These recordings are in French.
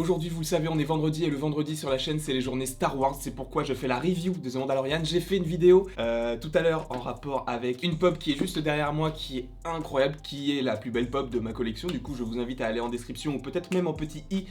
Aujourd'hui, vous le savez, on est vendredi et le vendredi sur la chaîne, c'est les journées Star Wars. C'est pourquoi je fais la review de The Mandalorian. J'ai fait une vidéo tout à l'heure en rapport avec une pop qui est juste derrière moi, qui est incroyable, qui est la plus belle pop de ma collection. Du coup, je vous invite à aller en description ou peut-être même en petit i.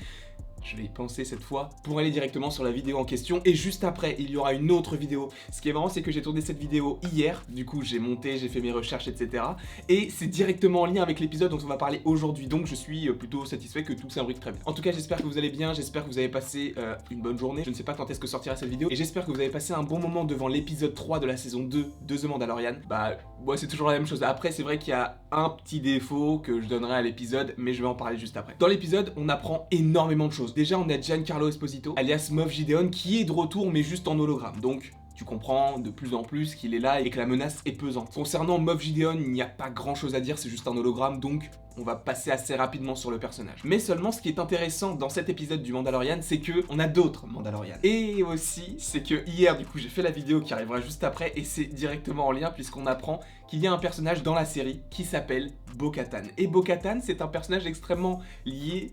Je vais y penser cette fois pour aller directement sur la vidéo en question. Et juste après, il y aura une autre vidéo. Ce qui est marrant, c'est que j'ai tourné cette vidéo hier. Du coup, j'ai monté, j'ai fait mes recherches, etc. Et c'est directement en lien avec l'épisode dont on va parler aujourd'hui. Donc, je suis plutôt satisfait que tout s'imbrique très bien. En tout cas, j'espère que vous allez bien. J'espère que vous avez passé une bonne journée. Je ne sais pas quand est-ce que sortira cette vidéo. Et j'espère que vous avez passé un bon moment devant l'épisode 3 de la saison 2 de The Mandalorian. Bah, moi, c'est toujours la même chose. Après, c'est vrai qu'il y a un petit défaut que je donnerai à l'épisode, mais je vais en parler juste après. Dans l'épisode, on apprend énormément de choses. Déjà, on a Giancarlo Esposito, alias Moff Gideon, qui est de retour, mais juste en hologramme. Donc, tu comprends de plus en plus qu'il est là et que la menace est pesante. Concernant Moff Gideon, il n'y a pas grand chose à dire, c'est juste un hologramme, donc on va passer assez rapidement sur le personnage. Mais seulement, ce qui est intéressant dans cet épisode du Mandalorian, c'est que on a d'autres Mandalorians. Et aussi, c'est que hier, du coup, j'ai fait la vidéo qui arrivera juste après, et c'est directement en lien, puisqu'on apprend qu'il y a un personnage dans la série qui s'appelle Bo-Katan. Et Bo-Katan, c'est un personnage extrêmement lié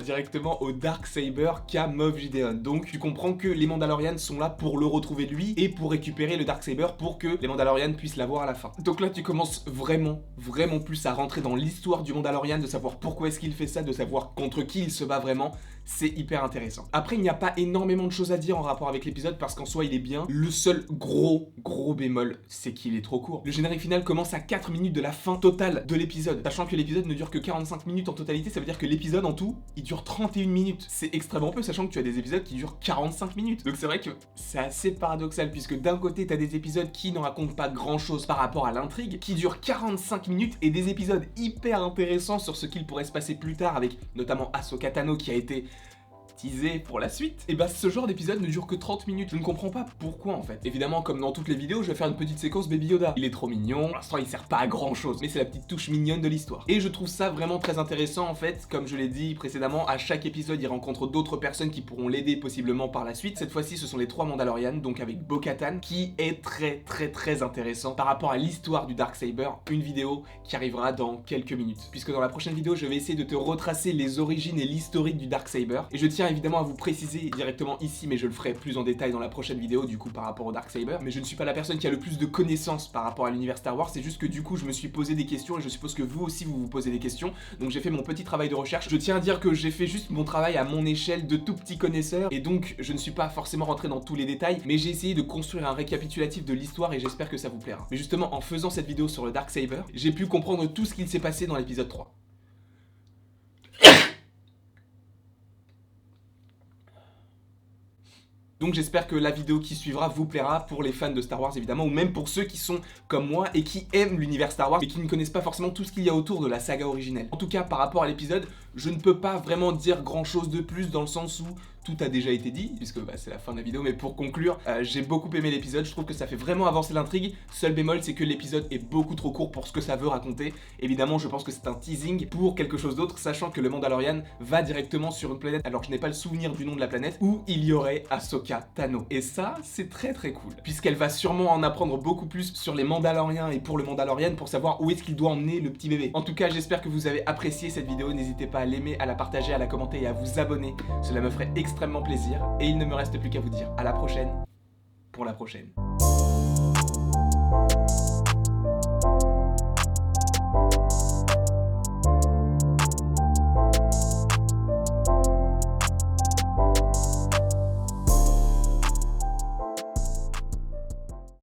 directement au Darksaber qu'a Moff Gideon. Donc, tu comprends que les Mandalorians sont là pour le retrouver lui, et pour récupérer le Darksaber pour que les Mandalorians puissent l'avoir à la fin. Donc là, tu commences vraiment plus à rentrer dans l'histoire du Mandalorian, de savoir pourquoi est-ce qu'il fait ça, de savoir contre qui il se bat vraiment. C'est hyper intéressant. Après, il n'y a pas énormément de choses à dire en rapport avec l'épisode parce qu'en soi, il est bien. Le seul gros bémol, c'est qu'il est trop court. Le générique final commence à 4 minutes de la fin totale de l'épisode. Sachant que l'épisode ne dure que 45 minutes en totalité, ça veut dire que l'épisode en tout, il dure 31 minutes. C'est extrêmement peu, sachant que tu as des épisodes qui durent 45 minutes. Donc c'est vrai que c'est assez paradoxal, puisque d'un côté, tu as des épisodes qui ne racontent pas grand-chose par rapport à l'intrigue, qui durent 45 minutes, et des épisodes hyper intéressants sur ce qu'il pourrait se passer plus tard, avec notamment Ahsoka Tano qui a été teasé pour la suite. Et bah ce genre d'épisode ne dure que 30 minutes. Je ne comprends pas pourquoi en fait. Évidemment, comme dans toutes les vidéos, je vais faire une petite séquence Baby Yoda. Il est trop mignon, pour l'instant il sert pas à grand chose, mais c'est la petite touche mignonne de l'histoire. Et je trouve ça vraiment très intéressant en fait. Comme je l'ai dit précédemment, à chaque épisode il rencontre d'autres personnes qui pourront l'aider possiblement par la suite. Cette fois-ci ce sont les 3 Mandalorians, donc avec Bo-Katan, qui est très intéressant par rapport à l'histoire du Darksaber. Une vidéo qui arrivera dans quelques minutes, puisque dans la prochaine vidéo je vais essayer de te retracer les origines et l'historique du Darksaber. Et je tiens évidemment à vous préciser directement ici, mais je le ferai plus en détail dans la prochaine vidéo du coup par rapport au Darksaber. Mais je ne suis pas la personne qui a le plus de connaissances par rapport à l'univers Star Wars, c'est juste que du coup je me suis posé des questions et je suppose que vous aussi vous vous posez des questions. Donc j'ai fait mon petit travail de recherche. Je tiens à dire que j'ai fait juste mon travail à mon échelle de tout petit connaisseur, et donc je ne suis pas forcément rentré dans tous les détails, mais j'ai essayé de construire un récapitulatif de l'histoire et j'espère que ça vous plaira. Mais justement, en faisant cette vidéo sur le Darksaber, j'ai pu comprendre tout ce qu'il s'est passé dans l'épisode 3. Donc j'espère que la vidéo qui suivra vous plaira, pour les fans de Star Wars évidemment, ou même pour ceux qui sont comme moi et qui aiment l'univers Star Wars mais qui ne connaissent pas forcément tout ce qu'il y a autour de la saga originelle. En tout cas, par rapport à l'épisode, je ne peux pas vraiment dire grand chose de plus, dans le sens où tout a déjà été dit, puisque bah, c'est la fin de la vidéo, mais pour conclure, j'ai beaucoup aimé l'épisode, je trouve que ça fait vraiment avancer l'intrigue. Seul bémol, c'est que l'épisode est beaucoup trop court pour ce que ça veut raconter. Évidemment, je pense que c'est un teasing pour quelque chose d'autre, sachant que le Mandalorian va directement sur une planète, alors je n'ai pas le souvenir du nom de la planète, où il y aurait Ahsoka Tano. Et ça, c'est très cool, puisqu'elle va sûrement en apprendre beaucoup plus sur les Mandaloriens et pour le Mandalorian, pour savoir où est-ce qu'il doit emmener le petit bébé. En tout cas, j'espère que vous avez apprécié cette vidéo, n'hésitez pas à l'aimer, à la partager, à la commenter et à vous abonner, cela me ferait extrêmement plaisir. Et il ne me reste plus qu'à vous dire à la prochaine pour la prochaine.